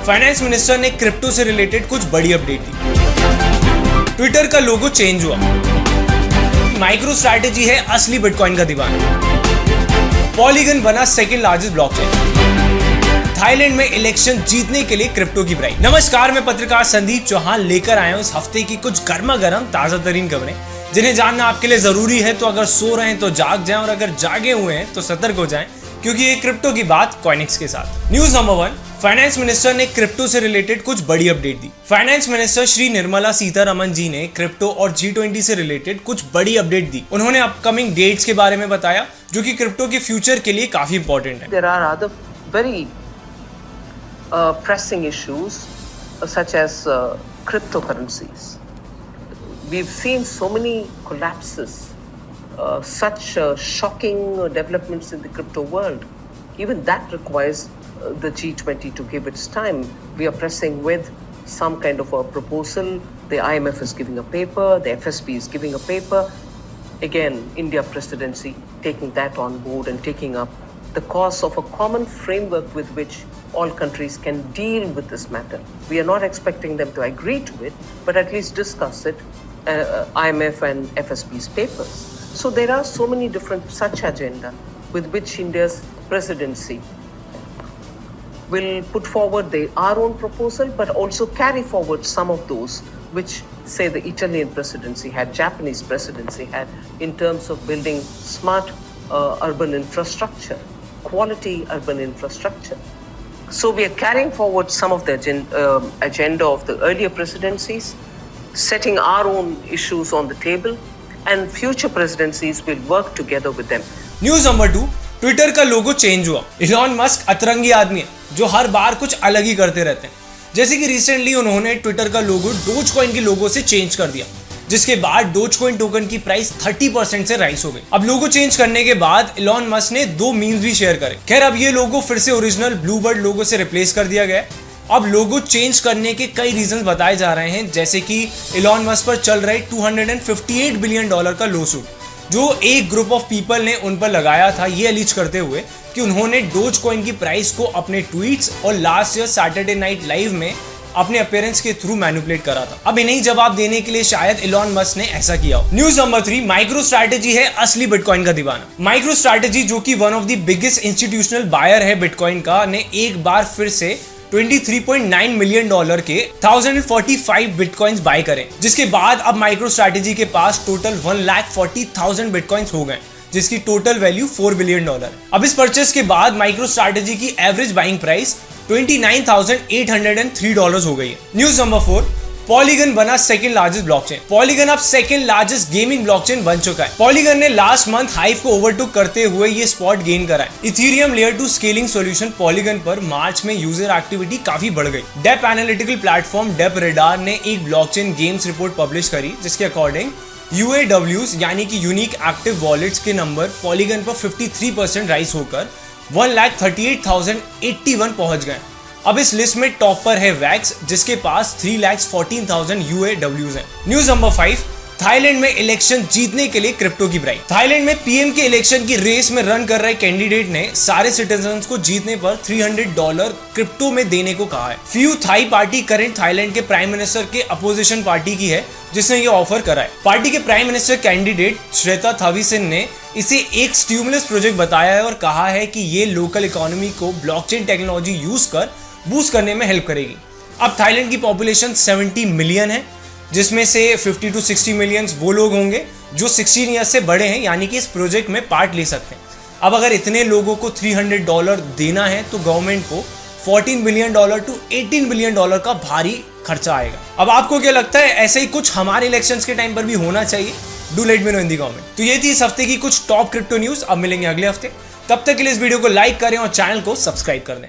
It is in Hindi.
फाइनेंस मिनिस्टर ने क्रिप्टो से रिलेटेड कुछ बड़ी अपडेट दी। ट्विटर का लोगो चेंज हुआ। माइक्रो स्ट्रैटेजी है असली बिटकॉइन का दीवाना। पॉलीगन बना सेकंड लार्जेस्ट ब्लॉकचेन। थाईलैंड में इलेक्शन जीतने के लिए क्रिप्टो की प्राइस। नमस्कार, मैं पत्रकार संदीप चौहान लेकर आया हूं इस हफ्ते की कुछ गर्मा गर्म ताजा तरीन खबरें जिन्हें जानना आपके लिए जरूरी है। तो अगर सो रहे हैं तो जाग जाएं और अगर जागे हुए हैं तो सतर्क हो जाएं, क्योंकि ये क्रिप्टो की बात कॉइनिक्स के साथ। न्यूज नंबर 1, फाइनेंस मिनिस्टर ने क्रिप्टो से रिलेटेड कुछ बड़ी अपडेट दी। फाइनेंस मिनिस्टर श्री निर्मला सीतारमण जी ने क्रिप्टो और G20 से रिलेटेड कुछ बड़ी अपडेट दी। उन्होंने अपकमिंग डेट्स के बारे में बताया जो कि क्रिप्टो के फ्यूचर के लिए काफी इंपॉर्टेंट है। There are other very pressing issues such as cryptocurrencies. We've seen so many collapses, such shocking developments in the crypto world. Even that requires the G20 to give its time. We are pressing with some kind of a proposal. The IMF is giving a paper, the FSB is giving a paper. Again, India presidency taking that on board and taking up the cause of a common framework with which all countries can deal with this matter. We are not expecting them to agree to it, but at least discuss it, IMF and FSB's papers. So there are so many different such agenda with which India's presidency will put forward our own proposal, but also carry forward some of those which, say, the Italian presidency had, Japanese presidency had, in terms of building smart urban infrastructure, quality urban infrastructure. So we are carrying forward some of the agenda of the earlier presidencies, setting our own issues on the table, and future presidencies will work together with them. News number 2, Twitter का लोगो चेंज हुआ। इलॉन मस्क अतरंगी आदमी है जो हर बार कुछ अलग ही करते रहते हैं। जैसे कि रिसेंटली उन्होंने ट्विटर का लोगो डोजकॉइन के लोगो से चेंज कर दिया, जिसके बाद डोजकॉइन टोकन की प्राइस 30% से राइज हो गई। अब लोगो चेंज करने के बाद इलॉन मस्क ने 2 मीम्स भी शेयर करे। खैर, अब ये लोगो फिर से ओरिजिनल ब्लूबर्ड लोगो से रिप्लेस कर दिया गया। अब लोगो चेंज करने के कई रीजंस बताए जा रहे हैं, जैसे कि इलॉन मस्क पर चल रहे $258 बिलियन का लॉसूट जो एक ग्रुप ऑफ पीपल ने उन पर लगाया था, ये अलीज करते हुए कि उन्होंने डोजकॉइन की प्राइस को अपने ट्वीट्स और last year Saturday night live में अपने अपीयरेंस के थ्रू मैनिपुलेट करा था। अब इन्हें जवाब देने के लिए शायद इलॉन मस्क ने ऐसा किया हो। न्यूज नंबर 3, माइक्रो स्ट्रैटेजी है असली बिटकॉइन का दीवाना। माइक्रो स्ट्रैटेजी, जो कि one of the biggest institutional buyer है बिटकॉइन का, ने एक बार फिर से $23.9 मिलियन के 1045 बिटकॉइंस बाय करें, जिसके बाद अब माइक्रो स्ट्रैटेजी के पास टोटल 1,40,000 बिटकॉइंस हो गए, जिसकी टोटल वैल्यू $4 बिलियन। अब इस परचेस के बाद माइक्रो स्ट्रैटेजी की एवरेज बाइंग प्राइस $29,803 हो गई है। न्यूज नंबर 4, पॉलीगन बना सेकंड लार्जेस्ट ब्लॉकचेन। पॉलीगन अब सेकंड लार्जेस्ट गेमिंग ब्लॉकचेन बन चुका है। पॉलीगन ने लास्ट मंथ हाइव को ओवरटेक करते हुए ये स्पॉट गेन करा है। Ethereum layer 2 scaling solution Polygon पर मार्च में यूजर एक्टिविटी काफी बढ़ गई। Dapp analytical platform DappRadar ने एक ब्लॉकचेन गेम्स रिपोर्ट पब्लिश करी, जिसके अकॉर्डिंग UAWs यानी कि यूनिक एक्टिव वॉलेट्स के नंबर पॉलीगन पर 53% राइज होकर 1,38,081 पहुंच गए। अब इस लिस्ट में टॉप पर है वैक्स, जिसके पास 3,14,000 UAWs हैं। न्यूज नंबर 5, थाईलैंड में इलेक्शन जीतने के लिए क्रिप्टो की प्राइस। थाईलैंड में पीएम के इलेक्शन की रेस में रन कर रहे कैंडिडेट ने सारे सिटीजन्स को जीतने पर $300 क्रिप्टो में देने को कहा है। Pheu Thai party current Thailand के प्राइम मिनिस्टर के अपोजिशन पार्टी की है, जिसने ये ऑफर करा है। पार्टी के prime minister candidate Srettha Thavisin ने इसे एक स्टिमुलस प्रोजेक्ट बताया है और कहा है कि ये लोकल इकोनॉमी को ब्लॉकचेन टेक्नोलॉजी यूज कर बूस्ट करने में हेल्प करेगी। अब थाईलैंड की पॉपुलेशन 70 मिलियन है, जिसमें से 50 to 60 मिलियन वो लोग होंगे जो 16 ईयर्स से बड़े हैं, यानी कि इस प्रोजेक्ट में पार्ट ले सकते हैं। अब अगर इतने लोगों को $300 देना है तो गवर्नमेंट को $14 बिलियन to $18 बिलियन का भारी खर्चा आएगा। अब आपको क्या लगता है, ऐसे ही कुछ हमारे इलेक्शंस के टाइम पर भी होना चाहिए? Do let me know in the comment. तो ये थी इस हफ्ते की कुछ टॉप क्रिप्टो न्यूज। अब मिलेंगे अगले हफ्ते, तब तक के लिए इस वीडियो को लाइक करें और चैनल को सब्सक्राइब कर दें।